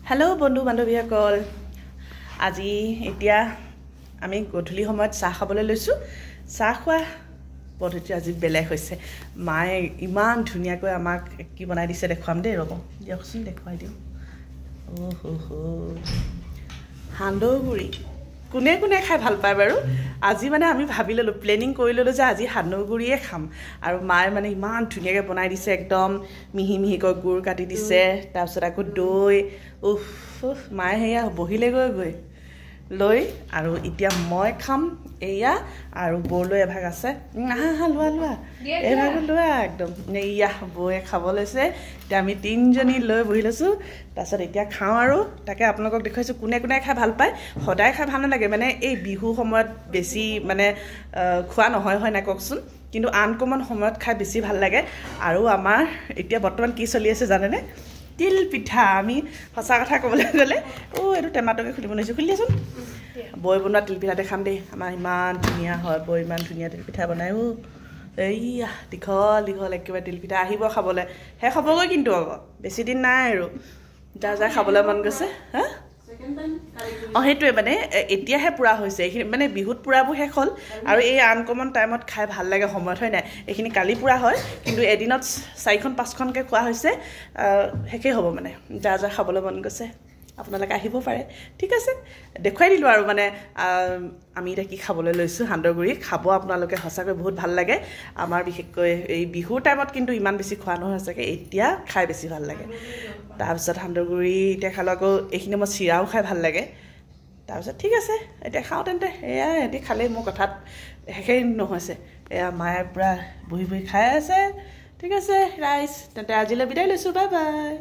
hello बंधु बान्धवीসকল আজি এতিয়া আমি গধূলি সময়ত চাহ খাবলৈ লৈছো চাহ খোৱা পদ্ধতি আজি বেলেগ হৈছে মায়ে ইমান ধুনিয়াকৈ আমাক কি বনাই দিছে দেখুৱাম দেই ৰব দিয়কচোন দেখুৱাই দিও ওহো হান্দগুৰি কোনে কোনে খাই ভাল পায় বাৰু আজি মানে আমি ভাবি ললো প্লেনিং কৰি ললো যে আজি হান্দগুৰিয়ে খাম আৰু মায়ে মানে ইমান ধুনিয়াকৈ বনাই দিছে একদম মিহি মিহিকৈ গুৰ কাটি দিছে তাৰ পিছত আকৌ দৈ উফ মায়ে হেয়া বহিলে গৈ লৈ আৰু এতিয়া মই খাম এয়া আৰু বৰলৈ এভাগ আছে হা লোৱা এভাগ লোৱা একদম এয়া বয়ে খাব লৈছে এতিয়া আমি তিনজনী লৈ বহি লৈছো তাৰপিছত এতিয়া খাওঁ আৰু তাকে আপোনালোকক দেখুৱাইছো কোনে কোনে খাই ভাল পায় সদায় খাই ভাল নালাগে মানে এই বিহু সময়ত বেছি মানে খোৱা নহয় হয় না কওকচোন কিন্তু আনকমন সময়ত খাই বেছি ভাল লাগে আৰু আমাৰ এতিয়া বৰ্তমান কি চলি আছে জানেনে তিল পিঠা আমি হসা কথা কবলৈ গলে ও এটো টেমাটোকে খুলিব নইছো খুলিলেচোন বই বনোৱা তিল পিঠা দেখাম দেই আমাৰ ইমান ধুনিয়া হয় বই ইমান ধুনিয়া তিল পিঠা বনাই ও এইয়া দীঘল একেবাৰে তিল পিঠা আহিব খাবলৈ হে খবগৈ কিন্তু আকৌ বেছি দিন নাই আৰু যা খাবলৈ মন গৈছে হা হেতুৱে মানে এতিয়াহে পুৰা হৈছে এইখিনি মানে বিহুত পুৰাবোৰ শেষ হ'ল আৰু এই আনকমন টাইমত খাই ভাল লাগে সময়ত হয় নাই এইখিনি কালি পুৰা হয় কিন্তু এদিনত 4খন 5খনকে খোৱা হৈছে হেকে হ'ব মানে যা খাবলৈ মন গৈছে আপোনালোকে আহিব পাৰে ঠিক আছে দেখুৱাই দিলো আৰু মানে আমি এটা কি খাবলৈ লৈছো হান্দগুৰি খাব আপোনালোকে হসাকৈ বহুত ভাল লাগে আমাৰ বিশেষকৈ এই বিহুৰ টাইমত কিন্তু ইমান বেছি খোৱা নহয় সঁচাকৈ এতিয়া খাই বেছি ভাল লাগে তাৰপিছত হান্দগুৰি এতিয়া খালো আকৌ এইখিনি মই চিৰাও খাই ভাল লাগে তাৰপিছত ঠিক আছে এতিয়া খাওঁ তেন্তে এয়া এটি খালে মোৰ কথাত হেকেই নহৈছে এয়া মায়ে পুৰা বহি খাই আছে ঠিক আছে ৰাইজ তেন্তে আজিলৈ বিদায় লৈছো বাই বাই